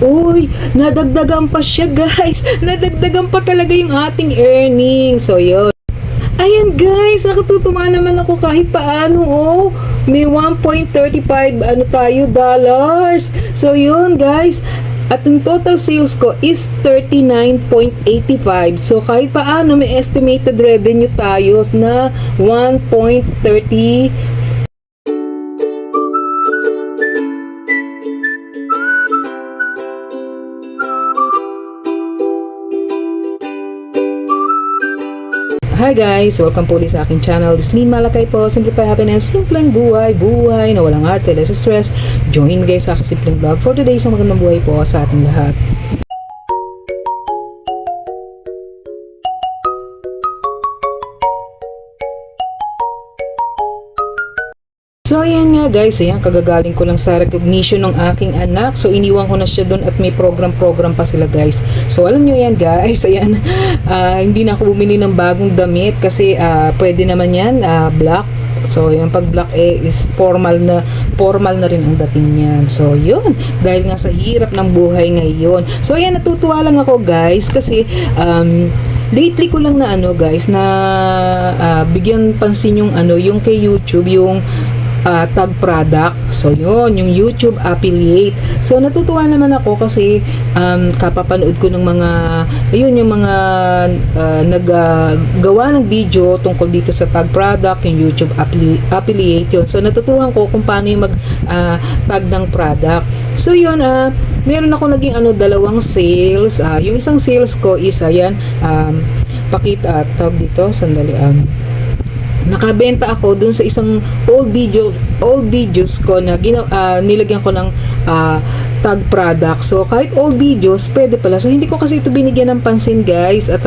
Uy, nadagdagan pa siya guys. Nadagdagan pa talaga yung ating earnings. So yun. Ayan guys, nakatutuwa naman ako kahit paano oh. May 1.35 ano tayo dollars. So yun guys. At yung total sales ko is 39.85. So kahit paano may estimated revenue tayo na 1.30. Hi guys! Welcome po ulit sa aking channel. This is Lynn Malakay po. Simplify Happiness, simpleng buhay, buhay na walang arte, less stress. Join guys sa aking simpleng vlog for today. Isang magandang buhay po sa ating lahat. So ayan nga guys, ayan, kagagaling ko lang sa recognition ng aking anak. So iniwan ko na siya doon at may program pa sila guys. So alam nyo yan guys, ayan, hindi na ako bumili ng bagong damit kasi pwede naman yan, black. So yung pag black is formal na rin ang dating niyan. So yun, dahil nga sa hirap ng buhay ngayon. So ayan, natutuwa lang ako guys kasi lately ko lang na guys na bigyan pansin yung yung kay YouTube, yung tag product. So yun, yung YouTube affiliate. So natutuwa naman ako kasi kapapanood ko ng mga yung mga naggawa ng video tungkol dito sa tag product, yung YouTube affiliate yun. So natutuhan ko kung paano yung mag tag ng product. So yun, meron ako naging dalawang sales. Yung isang sales ko is ayan, pakita tawag dito, sandali, nakabenta ako dun sa isang old videos ko na nilagyan ko ng tag product. So kahit old videos pwede pala. So hindi ko kasi ito binigyan ng pansin guys at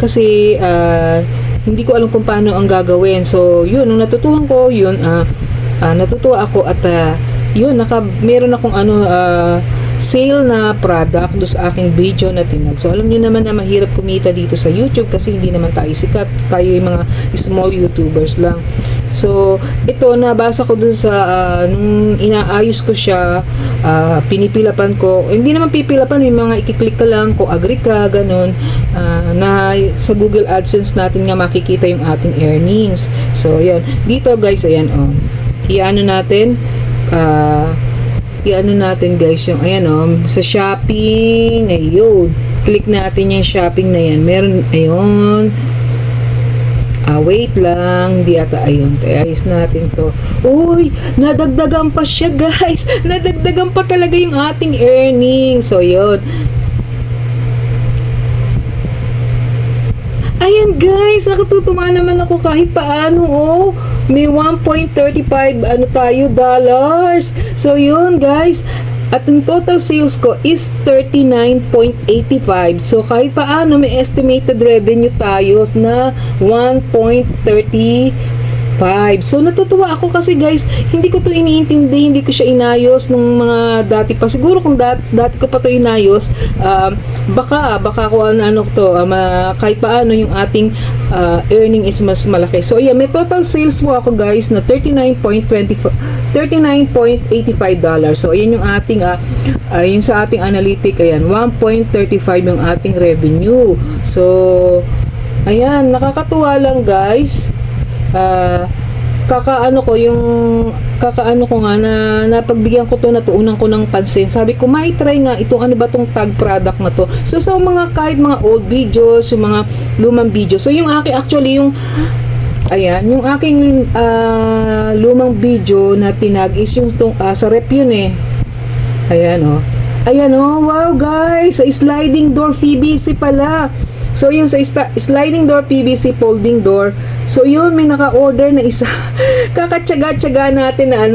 kasi hindi ko alam kung paano ang gagawin. So yun, nung natutuhan ko yun, natutuwa ako at yun, meron akong sale na product do sa aking video na tinag. So alam niyo naman na mahirap kumita dito sa YouTube kasi hindi naman tayo sikat, tayo yung mga small YouTubers lang. So ito, nabasa ko dun sa nung inaayos ko siya, pinipilapan ko, hindi naman pipilapan, may mga ikiklik ka lang kung agree ka, ganun, na sa Google AdSense natin nga makikita yung ating earnings. So yan, dito guys, ayan iano natin guys yung ayan sa shopping, ayun, click natin yung shopping na yan, meron, ayun, wait lang, hindi ata, ayun, ayos natin to. Uy, nadagdagan pa siya guys, nadagdagan pa talaga yung ating earnings. So yun, ayan guys, nakatutuwa naman ako kahit paano may 1.35 tayo dollars. So yun guys, at yung total sales ko is 39.85. So kahit paano may estimated revenue tayo na 1.35. So natutuwa ako kasi guys, hindi ko to iniintindi, hindi ko siya inayos nung mga dati pa. Siguro kung dati ko pa to inayos, baka kung ano to, kahit paano yung ating earning is mas malaki. So yeah, may total sales mo ako guys na $39.85. So ayan yung ating yun sa ating analytic, ayan 1.35 yung ating revenue. So ayan, nakakatuwa lang guys. Kakaano ko nga na napagbigyan ko to, natuunan ko ng pansin. Sabi ko, may try nga itong ba tong tag product na to. So sa mga kahit mga old videos, yung mga lumang videos. So yung aking actually yung ayan, yung aking lumang video na tinag is yung sa rep yun Ayan ayan wow guys, sa sliding door PVC pala. So yun sa sliding door PVC folding door. So yun, may naka-order na isa. Kakatsaga-tsaga natin na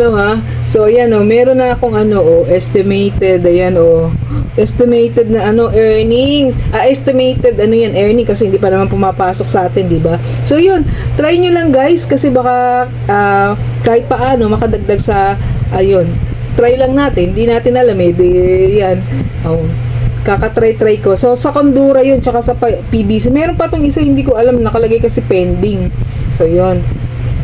So ayan meron na akong estimated, ayan estimated na earnings. Estimated earning kasi hindi pa naman pumapasok sa atin, di ba? So yun, try nyo lang guys kasi baka kahit paano makadagdag sa ayun. Try lang natin, hindi natin alam yan. Kakatry ko. So sa Condura yun, tsaka sa PVC. Meron pa tong isa, hindi ko alam, nakalagay kasi pending. So yun.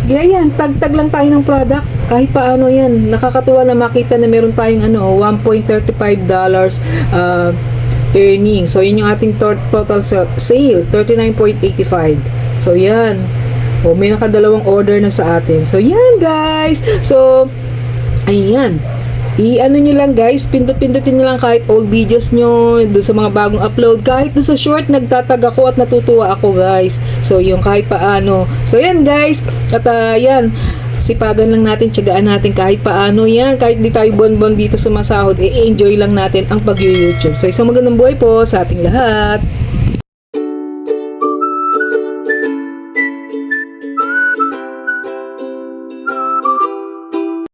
Kaya yan, tag-tag lang tayo ng product. Kahit paano yan. Nakakatuwa na makita na meron tayong $1.35 earning. So, yun yung ating total sale, 39.85. So, yan. O, may nakadalawang order na sa atin. So, yan guys. So, ayan. I-ano nyo lang guys, pindot-pindutin nyo lang kahit old videos nyo, doon sa mga bagong upload, kahit doon sa short, nagtatag ako at natutuwa ako guys. So, yung kahit paano. So, yan guys. At yan, sipagan lang natin, tiyagaan natin kahit paano yan. Kahit di tayo bon-bon dito sa masahod, enjoy lang natin ang pag-YouTube. So, isang magandang buhay po sa ating lahat.